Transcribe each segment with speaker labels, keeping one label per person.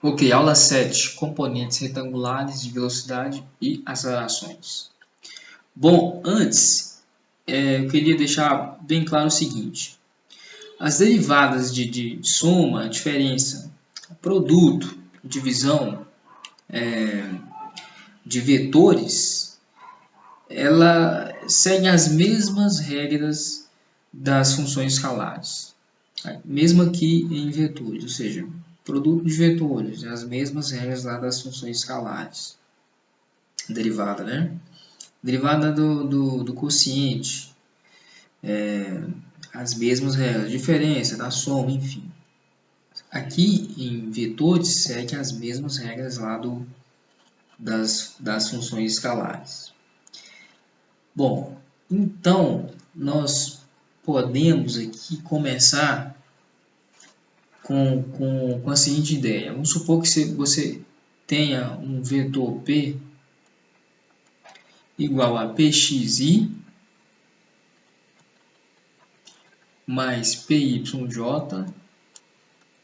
Speaker 1: Ok, aula 7, componentes retangulares de velocidade e acelerações. Bom, antes, eu queria deixar bem claro o seguinte. As derivadas de soma, diferença, produto, divisão, de vetores, ela segue as mesmas regras das funções escalares, mesmo aqui em vetores, ou seja, produto de vetores, as mesmas regras lá das funções escalares. Derivada, né? Derivada do quociente, as mesmas regras, diferença, da soma, enfim. Aqui em vetores segue as mesmas regras lá das funções escalares. Bom, então nós podemos aqui começar com a seguinte ideia. Vamos supor que você tenha um vetor P igual a pxi mais pyj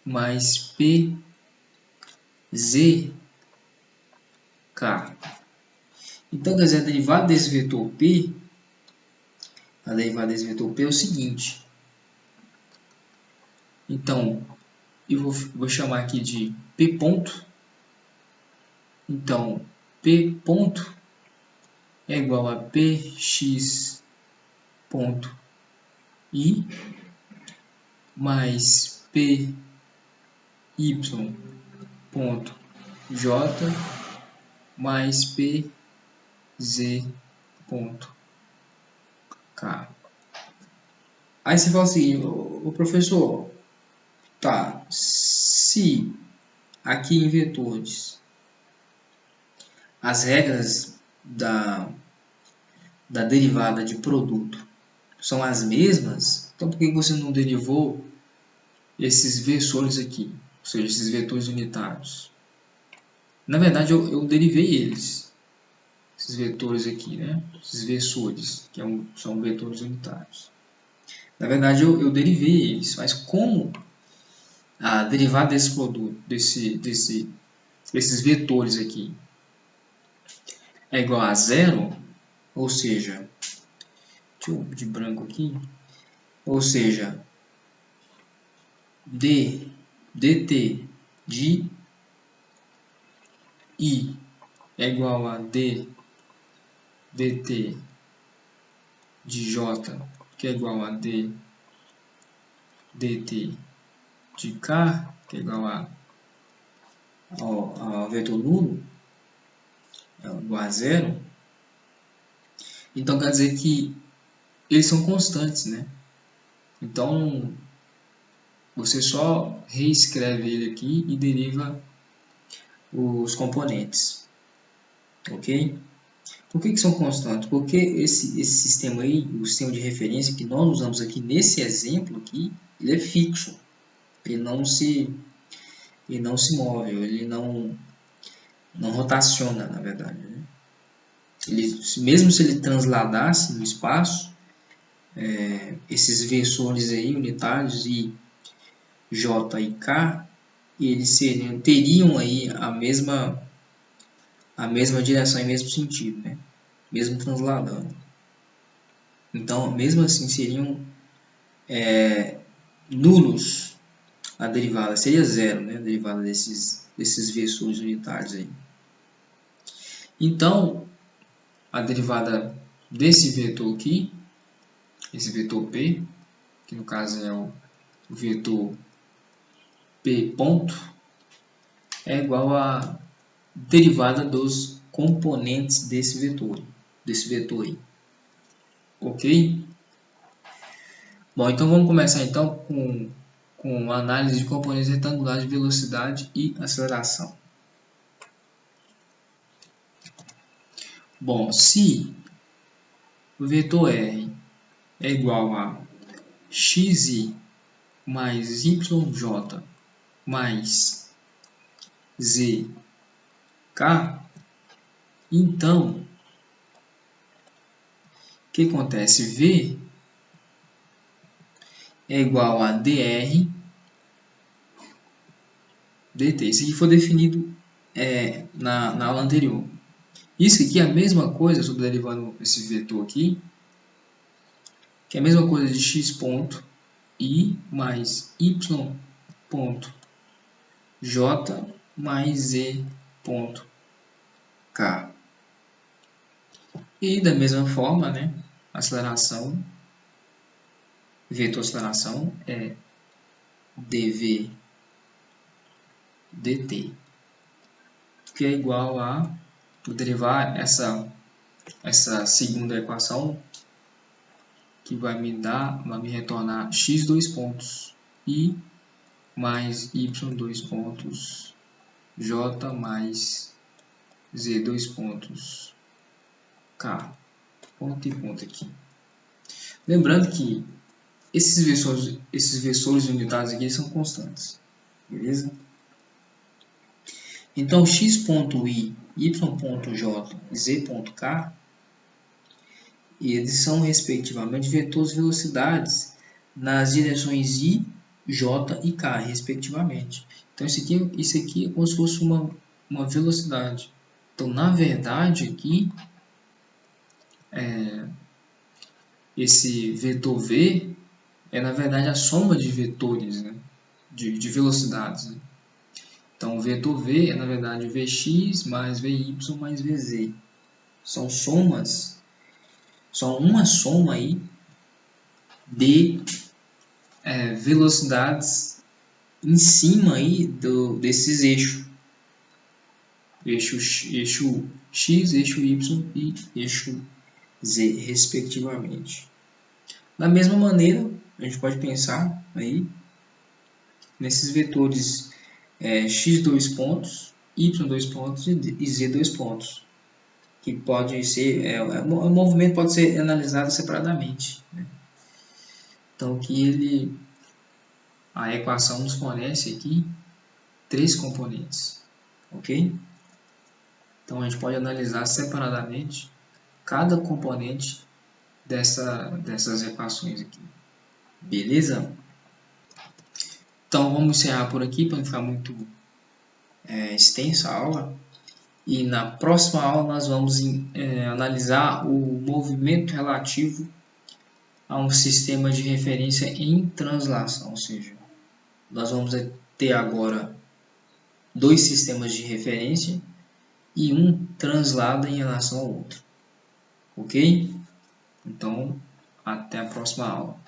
Speaker 1: mais pzk. Então, quer dizer, a derivada desse vetor P, é o seguinte. Então, eu vou chamar aqui de P ponto. Então, P ponto é igual a px ponto i mais py ponto j mais pz ponto k. Aí você fala assim, o professor, tá, se aqui em vetores as regras da derivada de produto são as mesmas, então por que você não derivou esses versores aqui, ou seja, esses vetores unitários? Na verdade, eu derivei eles, esses vetores aqui, né? Esses versores, que são vetores unitários. Na verdade, eu derivei eles, mas como a derivada desse produto, desses vetores aqui, é igual a zero, ou seja, deixa eu de branco aqui, ou seja, dt de i é igual a dt de j, que é igual a dt de k, que é igual ao vetor nulo, é igual a zero. Então, quer dizer que eles são constantes, né? Então, você só reescreve ele aqui e deriva os componentes, ok? Por que são constantes? Porque esse sistema aí, o sistema de referência que nós usamos aqui nesse exemplo aqui, ele é fixo. Ele não se move, ele não rotaciona, na verdade. Né? Mesmo se ele transladasse no espaço, esses versores aí, unitários, I, J e K, eles teriam aí a mesma direção e mesmo sentido, né? Mesmo transladando. Então, mesmo assim, seriam nulos a derivada, seria zero, né? A derivada desses versores unitários aí. Então, a derivada desse vetor aqui, esse vetor P, que no caso é o vetor P ponto, é igual a derivada dos componentes desse vetor aí. Ok? Bom, então vamos começar então com a análise de componentes retangulares de velocidade e aceleração. Bom, se o vetor R é igual a xi mais yj mais zk, então o que acontece? V é igual a dr dt. Isso aqui foi definido na aula anterior. Isso aqui é a mesma coisa, estou derivando esse vetor aqui, que é a mesma coisa de x ponto i mais y ponto j mais z ponto k. E da mesma forma, né, aceleração, vetor aceleração é dv dt, que é igual a, vou derivar essa segunda equação, que vai me retornar x dois pontos i mais y dois pontos j mais z dois pontos k, ponto e ponto aqui. Lembrando que esses versores unidades aqui são constantes, beleza? Então, x.i, y.j e z.k, eles são, respectivamente, vetores de velocidades nas direções i, j e k, respectivamente. Então, isso aqui é como se fosse uma velocidade. Então, na verdade, aqui, esse vetor v é, na verdade, a soma de vetores, né? de velocidades. Né? Então, o vetor v é, na verdade, vx mais vy mais vz. São somas, são uma soma aí de velocidades em cima aí desses eixos. Eixo x, eixo y e eixo z, respectivamente. Da mesma maneira, a gente pode pensar aí nesses vetores x dois pontos, y dois pontos e z dois pontos, que pode ser, o movimento pode ser analisado separadamente, né? Então, que a equação nos fornece aqui 3 componentes, ok? Então, a gente pode analisar separadamente cada componente dessas equações aqui, beleza? Então, vamos encerrar por aqui, para não ficar muito extensa a aula. E na próxima aula nós vamos analisar o movimento relativo a um sistema de referência em translação, ou seja, nós vamos ter agora 2 sistemas de referência e um translado em relação ao outro, ok? Então, até a próxima aula.